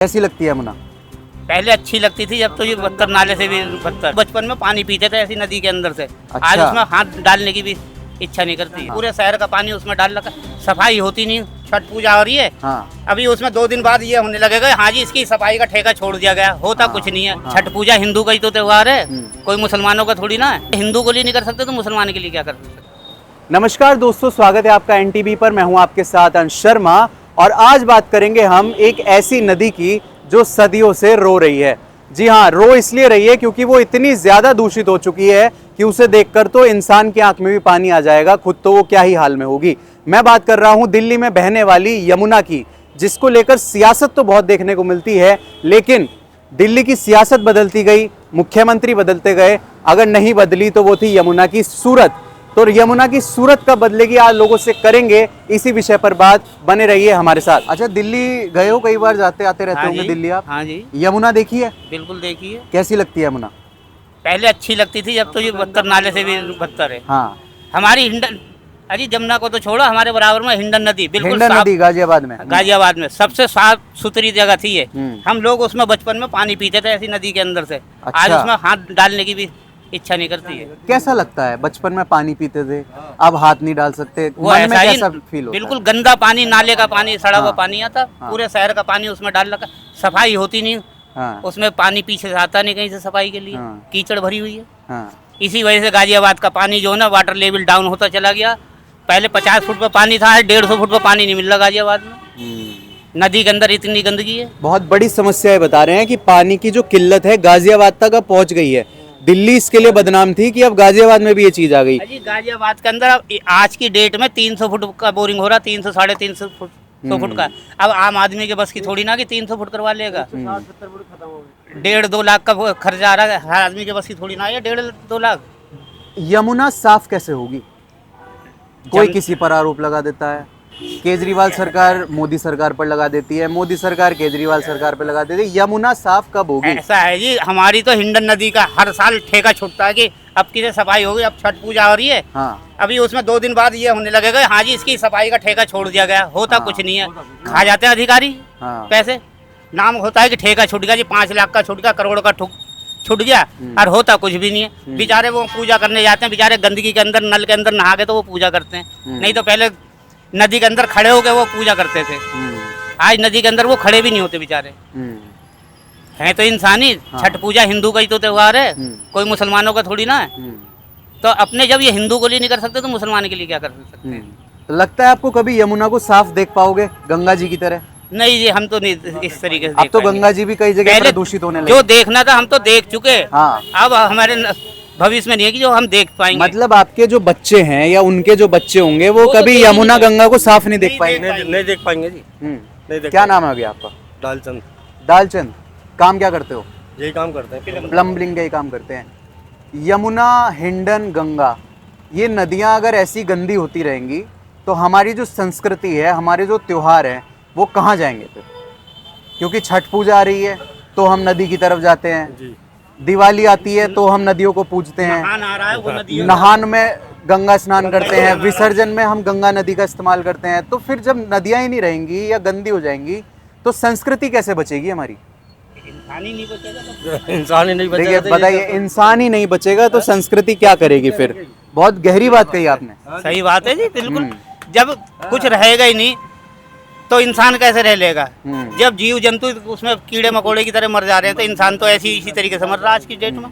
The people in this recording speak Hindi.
कैसी लगती है यमुना? पहले अच्छी लगती थी, जब तो ये बदतर नाले से भी बदतर। बचपन में पानी पीते थे ऐसी नदी के अंदर से। अच्छा। आज उसमें हाथ डालने की भी इच्छा नहीं करती। हाँ। पूरे शहर का पानी उसमें डाल रखा, सफाई होती नहीं। छठ पूजा हो रही है, हाँ। अभी उसमें 2 दिन बाद ये होने लगेगा, हाँ जी इसकी सफाई का ठेका छोड़ दिया गया। होता हाँ। कुछ नहीं है। हाँ। छठ पूजा हिंदू का ही तो त्योहार है, हम्म। कोई मुसलमानों का थोड़ी ना है। हिंदू को लिए नहीं कर सकते तो मुसलमान के लिए क्या कर सकते? नमस्कार दोस्तों, स्वागत है आपका एनटीवी पर। मैं हूं आपके साथ अंश शर्मा और आज बात करेंगे हम एक ऐसी नदी की जो सदियों से रो रही है। जी हाँ, रो इसलिए रही है क्योंकि वो इतनी ज्यादा दूषित हो चुकी है कि उसे देखकर तो इंसान की आंख में भी पानी आ जाएगा, खुद तो वो क्या ही हाल में होगी। मैं बात कर रहा हूं दिल्ली में बहने वाली यमुना की, जिसको लेकर सियासत तो बहुत देखने को मिलती है, लेकिन दिल्ली की सियासत बदलती गई, मुख्यमंत्री बदलते गए, अगर नहीं बदली तो वो थी यमुना की सूरत। तो यमुना की सूरत कब बदलेगी, आज लोगों से करेंगे इसी विषय पर बात। बने रहिए हमारे साथ। अच्छा, दिल्ली गए हो, कई बार जाते आते रहते होंगे दिल्ली आप? हाँ जी, यमुना देखी है? बिल्कुल देखिए। कैसी लगती है यमुना? पहले अच्छी लगती थी, जब तो ये बदतर नाले से भी बदतर है। हाँ। हमारी हिंडन, अजी जमुना को तो छोड़ो, हमारे बराबर में हिंडन नदी बिल्कुल हिंडन साफ। नदी गाजियाबाद में? गाजियाबाद में सबसे साफ सुथरी जगह थी ये। हम्म। हम लोग उसमें बचपन में पानी पीते थे ऐसी नदी के अंदर से। आज अच्छा। उसमें हाथ डालने की भी इच्छा नहीं करती है। कैसा लगता है? बचपन में पानी पीते थे, अब हाथ नहीं डाल सकते, वो मन में ऐसा ही कैसा फील होता बिल्कुल गंदा पानी, नाले का पानी, सड़ा हुआ हाँ। पानी आता। हाँ। पूरे शहर का पानी उसमें डाल रखा, सफाई होती नहीं। है? हाँ। उसमें पानी पीछे से आता नहीं कहीं से सफाई के लिए। हाँ। कीचड़ भरी हुई है। हाँ। इसी वजह से गाजियाबाद का पानी जो है ना, वाटर लेवल डाउन होता चला गया। पहले 50 फुट पे पानी था, 150 फुट पे पानी नहीं मिल रहा गाजियाबाद में। नदी के अंदर इतनी गंदगी है। बहुत बड़ी समस्या है, बता रहे हैं कि पानी की जो किल्लत है गाजियाबाद तक अब पहुंच गई है। दिल्ली इसके लिए बदनाम थी कि अब गाजियाबाद में भी ये चीज आ गई। अजी गाजियाबाद के अंदर अब आज की डेट में 300 फुट का बोरिंग हो रहा, 300 साढ़े 300 फुट 100 फुट का। अब आम आदमी के बस की थोड़ी ना कि 300 फुट करवा लेगा। 1.5-2 लाख का खर्चा आ रहा है, हर आदमी के बस की थोड़ी ना है 1.5-2 लाख। यमुना साफ कैसे होगी? कोई किसी पर आरोप लगा देता है, केजरीवाल सरकार मोदी सरकार पर लगा देती है, मोदी सरकार केजरीवाल सरकार पर लगा देती है। यमुना साफ कब होगी? ऐसा है जी, हमारी तो हिंडन नदी का हर साल ठेका छूटता है कि अब किसे सफाई होगी। अब छठ पूजा हो रही है, हाँ। अभी उसमें 2 दिन बाद ये होने लगेगा, हाँ जी इसकी सफाई का ठेका छोड़ दिया गया। होता हाँ। कुछ नहीं है, खा जाते हैं अधिकारी हाँ। पैसे। नाम होता है कि ठेका छूट गया जी, 5 लाख का छूट गया, करोड़ का छूट गया, और होता कुछ भी नहीं है। बेचारे वो पूजा करने जाते हैं, बेचारे गंदगी के अंदर, नल के अंदर नहा के तो वो पूजा करते हैं। नहीं तो पहले नदी के अंदर खड़े होकर वो पूजा करते थे। आज नदी के अंदर वो खड़े भी नहीं होते बेचारे। हैं तो इंसानी। हाँ। छठ पूजा हिंदू का ही तो त्योहार है, कोई मुसलमानों का थोड़ी ना है। तो अपने जब ये हिंदू को लिए नहीं कर सकते तो मुसलमान के लिए क्या कर सकते हैं? तो लगता है आपको कभी यमुना को साफ देख पाओगे गंगा जी की तरह? नहीं जी, हम तो नहीं इस तरीके से अब देख तो पाएंगे। गंगा जी भी कई जगह पहले प्रदूषित होने लगे। जो देखना था हम तो देख चुके। हाँ। अब हमारे भविष्य में नहीं है कि जो हम देख पाएंगे। मतलब आपके जो बच्चे हैं या उनके जो बच्चे होंगे वो वो तो कभी देख ही यमुना नहीं गंगा को साफ नहीं देख नहीं पाएंगे। देख नहीं देख पाएंगे जी, नहीं देख क्या नाम है अभी आपका? दालचंद दालचंद। काम क्या करते हो? यही काम करते हैं। प्लम्बिंग का ही काम करते हैं। यमुना, हिंडन, गंगा, ये नदियां अगर ऐसी गंदी होती रहेंगी तो हमारी जो संस्कृति है, हमारे जो त्योहार हैं, वो कहाँ जाएंगे फिर? क्योंकि छठ पूजा आ रही है तो हम नदी की तरफ जाते हैं, जी। दिवाली आती है तो हम नदियों को पूजते हैं, नहान आ रहा है वो नदी। नहान में गंगा स्नान करते हैं, विसर्जन में हम गंगा नदी का इस्तेमाल करते हैं। तो फिर जब नदियां ही नहीं रहेंगी या गंदी हो जाएंगी तो संस्कृति कैसे बचेगी हमारी? इंसान ही नहीं बचेगा। इंसान ही नहीं देखिए, बचेगा तो बताइए, इंसान ही नहीं बचेगा तो संस्कृति क्या करेगी फिर? बहुत गहरी बात कही आपने। सही बात है जी, बिल्कुल। जब कुछ रहेगा ही नहीं तो इंसान कैसे रह लेगा? जब जीव जंतु उसमें कीड़े मकोड़े की तरह मर जा रहे हैं तो इंसान तो ऐसी इसी तरीके से मर रहा है आज की डेट में।